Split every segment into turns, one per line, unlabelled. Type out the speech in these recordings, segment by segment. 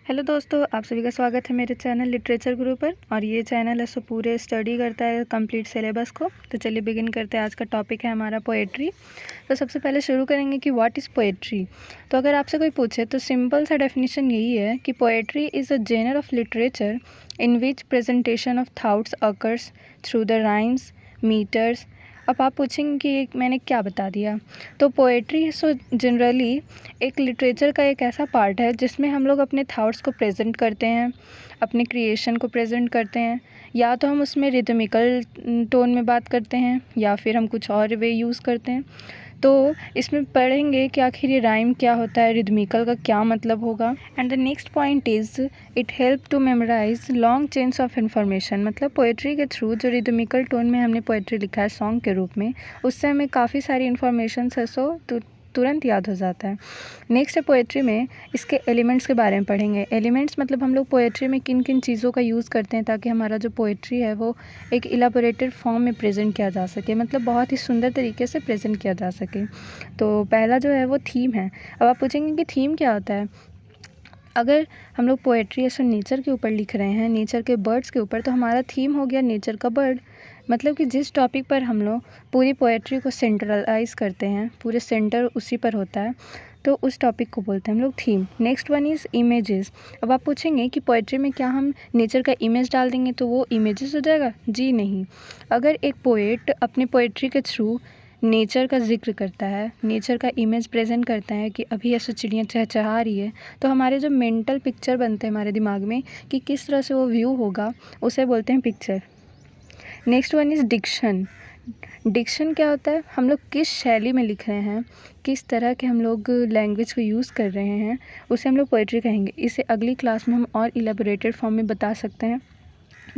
Hello दोस्तों, आप सभी का स्वागत है मेरे चैनल लिटरेचर गुरु पर। और ये चैनल है सो पूरे स्टडी करता है कंप्लीट सिलेबस को। तो चलिए बिगिन करते हैं। आज का टॉपिक है हमारा पोएट्री। तो सबसे पहले शुरू करेंगे कि व्हाट इज़ पोएट्री। तो अगर आपसे कोई पूछे तो सिंपल सा डेफिनेशन यही है कि poetry is a genre of literature in which presentation of thoughts occurs through the rhymes meters. अब आप पूछेंगे कि मैंने क्या बता दिया। तो पोएट्री सो जनरली एक लिटरेचर का एक ऐसा पार्ट है जिसमें हम लोग अपने थाट्स को प्रेजेंट करते हैं, अपने क्रिएशन को प्रेजेंट करते हैं। या तो हम उसमें रिदमिकल टोन में बात करते हैं या फिर हम कुछ और वे यूज़ करते हैं। तो इसमें पढ़ेंगे कि आखिर ये राइम क्या होता है, रिदमिकल का क्या मतलब होगा। And the next point is it help to memorise long chains of information. मतलब पोएट्री के थ्रू जो रिदमिकल टोन में हमने पोएट्री लिखा है सॉन्ग के रूप में, उससे हमें काफ़ी सारी इन्फॉर्मेशन है सो तुरंत याद हो जाता है। नेक्स्ट है पोएट्री में इसके एलिमेंट्स के बारे में पढ़ेंगे। एलिमेंट्स मतलब हम लोग पोएट्री में किन किन चीज़ों का यूज़ करते हैं ताकि हमारा जो पोएट्री है वो एक इलाबोरेटेड फॉर्म में प्रेजेंट किया जा सके, मतलब बहुत ही सुंदर तरीके से प्रेजेंट किया जा सके। तो पहला जो है वो थीम है। अब आप पूछेंगे कि थीम क्या होता है। अगर हम लोग पोएट्री ऐसे नेचर के ऊपर लिख रहे हैं, नेचर के बर्ड्स के ऊपर, तो हमारा थीम हो गया नेचर का बर्ड। मतलब कि जिस टॉपिक पर हम लोग पूरी पोएट्री को सेंट्रलाइज करते हैं, पूरे सेंटर उसी पर होता है, तो उस टॉपिक को बोलते हैं हम लोग theme. Next one is images. अब आप पूछेंगे कि पोएट्री में क्या हम नेचर का इमेज डाल देंगे तो वो इमेजेस हो जाएगा? जी नहीं। अगर एक पोएट अपनी पोएट्री के थ्रू नेचर का जिक्र करता है, नेचर का इमेज प्रेजेंट करता है कि अभी ऐसे चिड़ियाँ चहचहा रही है, तो हमारे जो मेंटल पिक्चर बनते हैं हमारे दिमाग में कि किस तरह से वो व्यू होगा, उसे बोलते हैं picture. Next one is diction. Diction क्या होता है? हम लोग किस शैली में लिख रहे हैं, किस तरह के हम लोग लैंग्वेज को यूज़ कर रहे हैं, उसे हम लोग पोएट्री कहेंगे। इसे अगली क्लास में हम और इलेबोरेटेड फॉर्म में बता सकते हैं।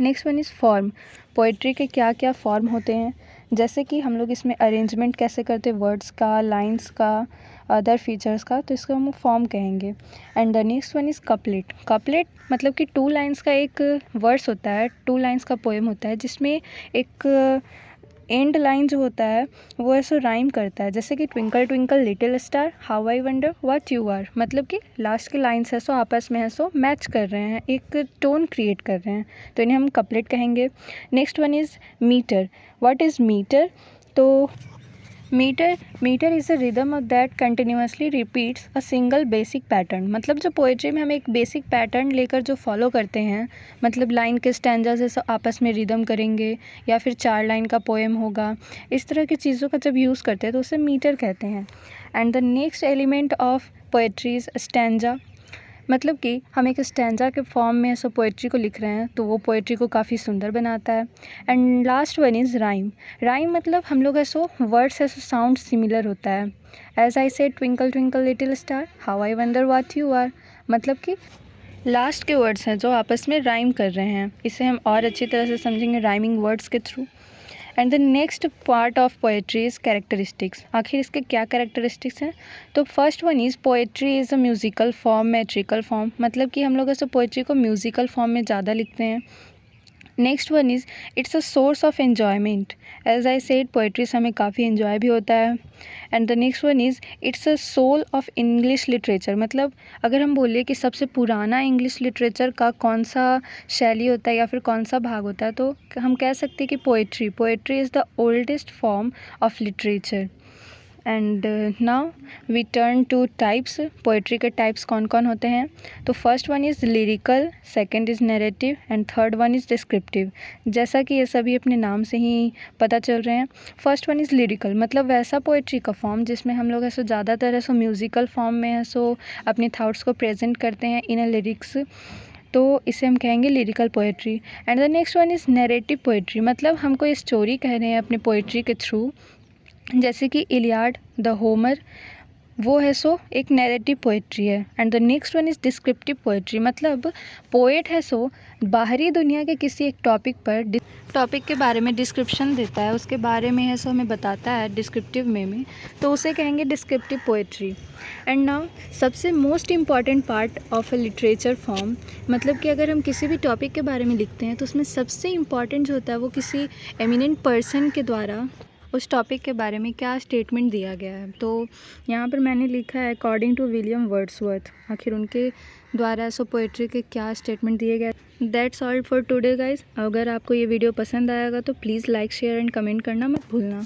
Next one is form. Poetry के क्या क्या फॉर्म होते हैं, जैसे कि हम लोग इसमें अरेंजमेंट कैसे करते हैं वर्ड्स का, लाइंस का, अदर फीचर्स का, तो इसको हम फॉर्म कहेंगे। And the next one is couplet. Couplet मतलब कि 2 लाइंस का एक वर्स होता है, 2 लाइंस का पोएम होता है जिसमें एक एंड लाइन जो होता है वो ऐसे राइम करता है, जैसे कि twinkle twinkle little star how I wonder what you are. मतलब कि लास्ट के लाइन्स है सो आपस में है सो मैच कर रहे हैं, एक टोन क्रिएट कर रहे हैं, तो इन्हें हम कपलेट कहेंगे। Next one is metre. What is metre? तो metre is a rhythm of that continuously repeats a single basic pattern. मतलब जो पोएट्री में हम एक बेसिक पैटर्न लेकर जो फॉलो करते हैं, मतलब लाइन के स्टैंजा से आपस में रिदम करेंगे या फिर 4 लाइन का पोएम होगा, इस तरह की चीज़ों का जब यूज़ करते हैं तो उसे मीटर कहते हैं। And the next element of poetry is stanza. मतलब कि हम एक स्टैंजा के फॉर्म में ऐसा पोएट्री को लिख रहे हैं तो वो पोएट्री को काफ़ी सुंदर बनाता है। And last one is rhyme. Rhyme मतलब हम लोग ऐसो वर्ड्स ऐसो साउंड सिमिलर होता है। As I said twinkle twinkle little star how I wonder what you are. मतलब कि लास्ट के वर्ड्स हैं जो आपस में राइम कर रहे हैं, इसे हम और अच्छी तरह से समझेंगे राइमिंग वर्ड्स के through. And the next part of poetry is characteristics. आखिर इसके क्या कैरेक्टरिस्टिक्स हैं? तो first one is poetry is a musical form, metrical form. मतलब कि हम लोग ऐसे पोएट्री को म्यूज़िकल फॉर्म में ज़्यादा लिखते हैं। Next one is it's a source of enjoyment. As I said poetry से हमें काफ़ी एन्जॉय भी होता है। And the next one is it's a soul of English literature. मतलब अगर हम बोले कि सबसे पुराना इंग्लिश लिटरेचर का कौन सा शैली होता है या फिर कौन सा भाग होता है, तो हम कह सकते हैं कि poetry is the oldest form of literature. And now we turn to types. Poetry के टाइप्स कौन कौन होते हैं? तो first one is lyrical, second is narrative and third one is descriptive. जैसा कि ये सभी अपने नाम से ही पता चल रहे हैं। फर्स्ट वन इज़ लिरिकल, मतलब वैसा पोएट्री का फॉर्म जिसमें हम लोग ऐसे ज़्यादातर ऐसे म्यूज़िकल फॉर्म में ऐसो अपने थाट्स को प्रेजेंट करते हैं इन अ लिरिक्स, तो इसे हम कहेंगे lyrical poetry. And the next one is narrative poetry. मतलब हम कोई स्टोरी कह रहे हैं अपने पोएट्री के थ्रू, जैसे कि इलियाड द होमर, वो है सो एक नैरेटिव पोएट्री है। And the next one is descriptive poetry. मतलब पोएट है सो बाहरी दुनिया के किसी एक टॉपिक के बारे में डिस्क्रिप्शन देता है, उसके बारे में है सो हमें बताता है डिस्क्रिप्टिव में, तो उसे कहेंगे डिस्क्रिप्टिव पोएट्री। एंड नाउ सबसे most important part of a literature form, मतलब कि अगर हम किसी भी टॉपिक के बारे में लिखते हैं तो उसमें सबसे इम्पॉर्टेंट जो होता है वो किसी एमिनेंट पर्सन के द्वारा उस टॉपिक के बारे में क्या स्टेटमेंट दिया गया है। तो यहाँ पर मैंने लिखा है अकॉर्डिंग टू विलियम वर्ड्सवर्थ। आखिर उनके द्वारा सो पोएट्री के क्या स्टेटमेंट दिए गए। That's all for today guys. अगर आपको ये वीडियो पसंद आएगा तो please like share and comment करना मत भूलना।